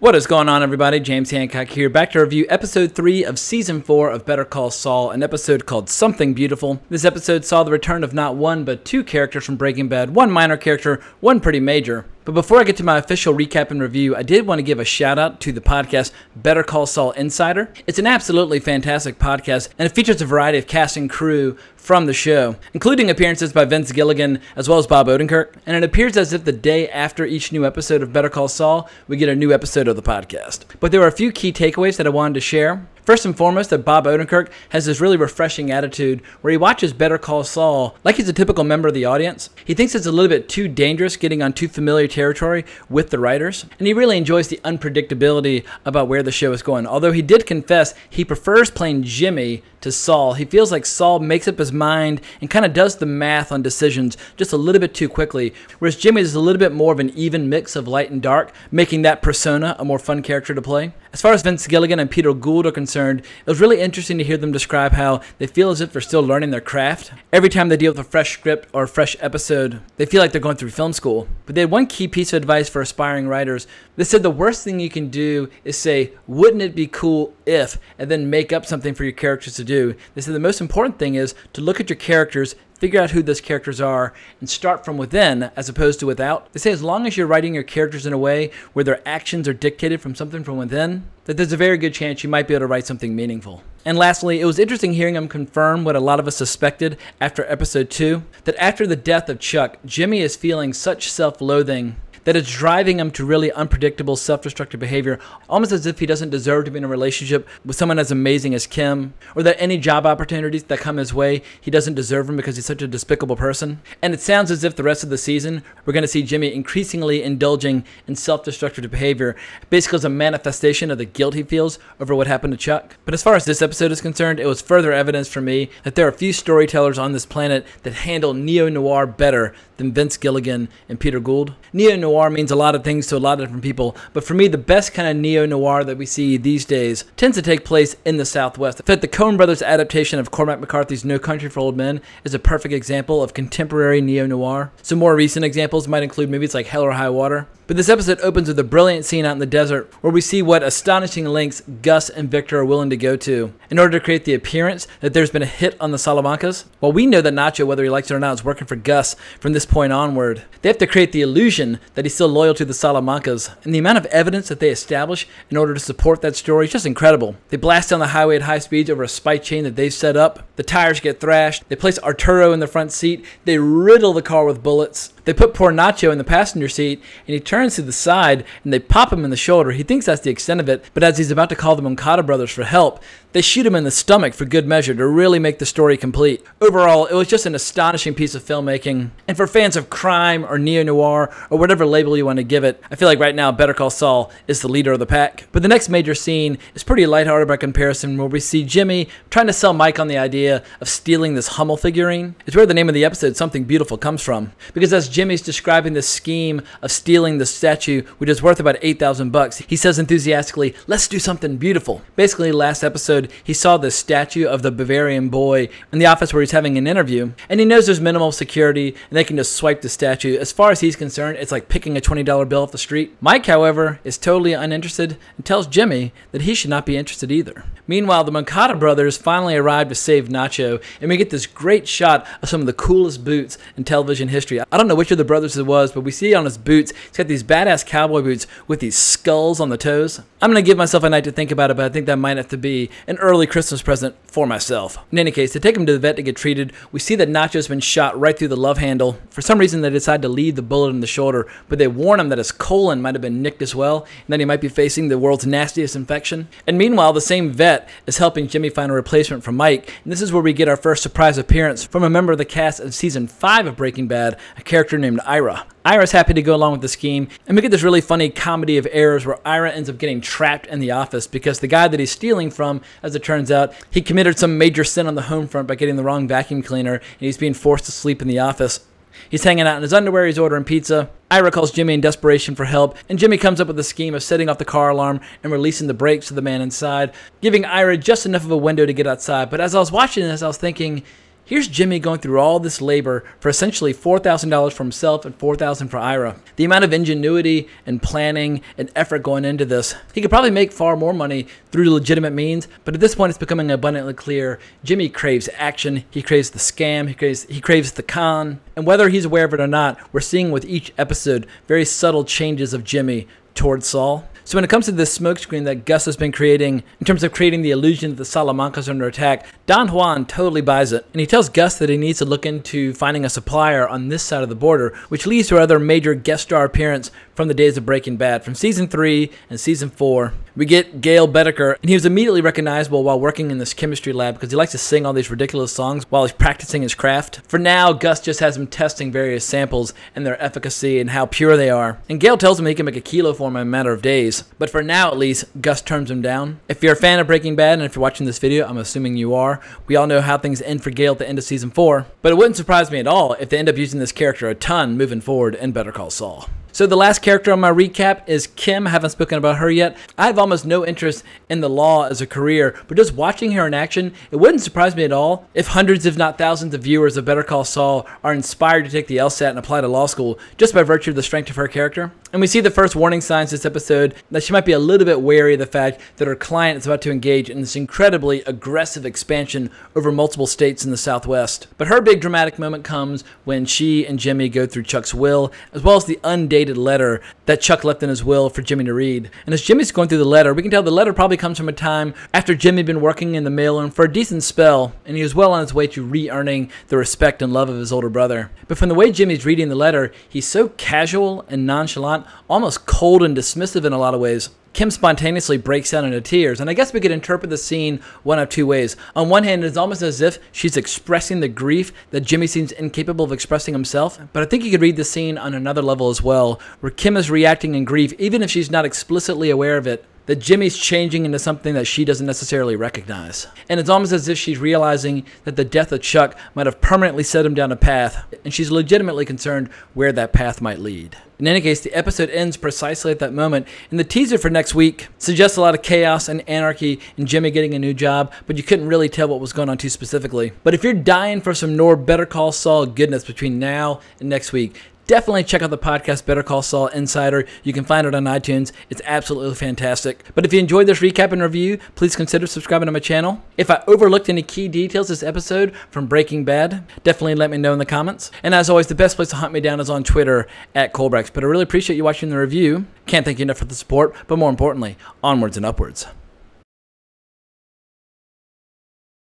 What is going on, everybody? James Hancock here, back to review episode 3 of season 4 of Better Call Saul, an episode called Something Beautiful. This episode saw the return of not one, but two characters from Breaking Bad, one minor character, one pretty major. But before I get to my official recap and review, I did want to give a shout out to the podcast Better Call Saul Insider. It's an absolutely fantastic podcast, and it features a variety of cast and crew from the show, including appearances by Vince Gilligan as well as Bob Odenkirk. And it appears as if the day after each new episode of Better Call Saul, we get a new episode of the podcast. But there were a few key takeaways that I wanted to share. First and foremost, that Bob Odenkirk has this really refreshing attitude where he watches Better Call Saul like he's a typical member of the audience. He thinks it's a little bit too dangerous getting on too familiar territory with the writers, and he really enjoys the unpredictability about where the show is going. Although he did confess he prefers playing Jimmy to Saul. He feels like Saul makes up his mind and kind of does the math on decisions just a little bit too quickly, whereas Jimmy is a little bit more of an even mix of light and dark, making that persona a more fun character to play. As far as Vince Gilligan and Peter Gould are concerned, it was really interesting to hear them describe how they feel as if they're still learning their craft. Every time they deal with a fresh script or a fresh episode, they feel like they're going through film school. But they had one key piece of advice for aspiring writers. They said the worst thing you can do is say, wouldn't it be cool if, and then make up something for your characters to do. They said the most important thing is to look at your characters, figure out who those characters are, and start from within as opposed to without. They say as long as you're writing your characters in a way where their actions are dictated from something from within, that there's a very good chance you might be able to write something meaningful. And lastly, it was interesting hearing him confirm what a lot of us suspected after episode 2, that after the death of Chuck, Jimmy is feeling such self-loathing that it's driving him to really unpredictable self-destructive behavior, almost as if he doesn't deserve to be in a relationship with someone as amazing as Kim, or that any job opportunities that come his way, he doesn't deserve them because he's such a despicable person. And it sounds as if the rest of the season, we're going to see Jimmy increasingly indulging in self-destructive behavior, basically as a manifestation of the guilt he feels over what happened to Chuck. But as far as this episode is concerned, it was further evidence for me that there are few storytellers on this planet that handle neo-noir better than Vince Gilligan and Peter Gould. Neo-noir means a lot of things to a lot of different people, but for me, the best kind of neo-noir that we see these days tends to take place in the Southwest. In fact, the Coen brothers' adaptation of Cormac McCarthy's No Country for Old Men is a perfect example of contemporary neo-noir. Some more recent examples might include movies like Hell or High Water. But this episode opens with a brilliant scene out in the desert where we see what astonishing lengths Gus and Victor are willing to go to in order to create the appearance that there's been a hit on the Salamancas. Well, we know that Nacho, whether he likes it or not, is working for Gus from this point onward. They have to create the illusion that he's still loyal to the Salamancas, and the amount of evidence that they establish in order to support that story is just incredible. They blast down the highway at high speeds over a spike chain that they've set up. The tires get thrashed. They place Arturo in the front seat. They riddle the car with bullets. They put poor Nacho in the passenger seat, and he turns to the side, and they pop him in the shoulder. He thinks that's the extent of it, but as he's about to call the Moncada brothers for help, they shoot him in the stomach for good measure to really make the story complete. Overall, it was just an astonishing piece of filmmaking, and for fans of crime or neo-noir or whatever label you want to give it, I feel like right now Better Call Saul is the leader of the pack. But the next major scene is pretty lighthearted by comparison, where we see Jimmy trying to sell Mike on the idea of stealing this Hummel figurine. It's where the name of the episode, Something Beautiful, comes from, because as Jimmy's describing this scheme of stealing the statue, which is worth about $8,000, he says enthusiastically, "Let's do something beautiful." Basically, last episode, he saw this statue of the Bavarian boy in the office where he's having an interview, and he knows there's minimal security, and they can just swipe the statue. As far as he's concerned, it's like picking a $20 bill off the street. Mike, however, is totally uninterested and tells Jimmy that he should not be interested either. Meanwhile, the Moncada brothers finally arrive to save Nacho, and we get this great shot of some of the coolest boots in television history. I don't know which of the brothers it was, but we see on his boots, he's got these badass cowboy boots with these skulls on the toes. I'm going to give myself a night to think about it, but I think that might have to be an early Christmas present for myself. In any case, they take him to the vet to get treated. We see that Nacho's been shot right through the love handle. For some reason, they decide to leave the bullet in the shoulder, but they warn him that his colon might have been nicked as well, and that he might be facing the world's nastiest infection. And meanwhile, the same vet is helping Jimmy find a replacement for Mike, and this is where we get our first surprise appearance from a member of the cast of season 5 of Breaking Bad, a character named Ira. Ira's happy to go along with the scheme, and we get this really funny comedy of errors where Ira ends up getting trapped in the office because the guy that he's stealing from, as it turns out, he committed some major sin on the home front by getting the wrong vacuum cleaner, and he's being forced to sleep in the office. He's hanging out in his underwear, he's ordering pizza. Ira calls Jimmy in desperation for help, and Jimmy comes up with a scheme of setting off the car alarm and releasing the brakes to the man inside, giving Ira just enough of a window to get outside. But as I was watching this, I was thinking, Here's Jimmy going through all this labor for essentially $4,000 for himself and $4,000 for Ira. The amount of ingenuity and planning and effort going into this. He could probably make far more money through legitimate means, but at this point it's becoming abundantly clear Jimmy craves action, he craves the scam, he craves the con, and whether he's aware of it or not, we're seeing with each episode very subtle changes of Jimmy towards Saul. So when it comes to this smokescreen that Gus has been creating, in terms of creating the illusion that the Salamancas are under attack, Don Juan totally buys it. And he tells Gus that he needs to look into finding a supplier on this side of the border, which leads to another major guest star appearance from the days of Breaking Bad. From Season 3 and Season 4, we get Gail Bedecker, and he was immediately recognizable while working in this chemistry lab because he likes to sing all these ridiculous songs while he's practicing his craft. For now, Gus just has him testing various samples and their efficacy and how pure they are. And Gail tells him he can make a kilo for him in a matter of days. But for now, at least, Gus turns him down. If you're a fan of Breaking Bad, and if you're watching this video, I'm assuming you are, we all know how things end for Gail at the end of Season 4. But it wouldn't surprise me at all if they end up using this character a ton moving forward in Better Call Saul. So the last character on my recap is Kim. I haven't spoken about her yet. I have almost no interest in the law as a career, but just watching her in action, it wouldn't surprise me at all if hundreds if not thousands of viewers of Better Call Saul are inspired to take the LSAT and apply to law school just by virtue of the strength of her character. And we see the first warning signs this episode that she might be a little bit wary of the fact that her client is about to engage in this incredibly aggressive expansion over multiple states in the Southwest. But her big dramatic moment comes when she and Jimmy go through Chuck's will, as well as the undated letter that Chuck left in his will for Jimmy to read. And as Jimmy's going through the letter, we can tell the letter probably comes from a time after Jimmy had been working in the mailroom for a decent spell, and he was well on his way to re-earning the respect and love of his older brother. But from the way Jimmy's reading the letter, he's so casual and nonchalant, almost cold and dismissive in a lot of ways. Kim spontaneously breaks out into tears, and I guess we could interpret the scene one of two ways. On one hand, it's almost as if she's expressing the grief that Jimmy seems incapable of expressing himself, but I think you could read the scene on another level as well, where Kim is reacting in grief, even if she's not explicitly aware of it, that Jimmy's changing into something that she doesn't necessarily recognize. And it's almost as if she's realizing that the death of Chuck might have permanently set him down a path, and she's legitimately concerned where that path might lead. In any case, the episode ends precisely at that moment, and the teaser for next week suggests a lot of chaos and anarchy and Jimmy getting a new job, but you couldn't really tell what was going on too specifically. But if you're dying for some more Better Call Saul goodness between now and next week, definitely check out the podcast Better Call Saul Insider. You can find it on iTunes. It's absolutely fantastic. But if you enjoyed this recap and review, please consider subscribing to my channel. If I overlooked any key details this episode from Breaking Bad, definitely let me know in the comments. And as always, the best place to hunt me down is on Twitter at callbacks. But I really appreciate you watching the review. Can't thank you enough for the support, but more importantly, onwards and upwards.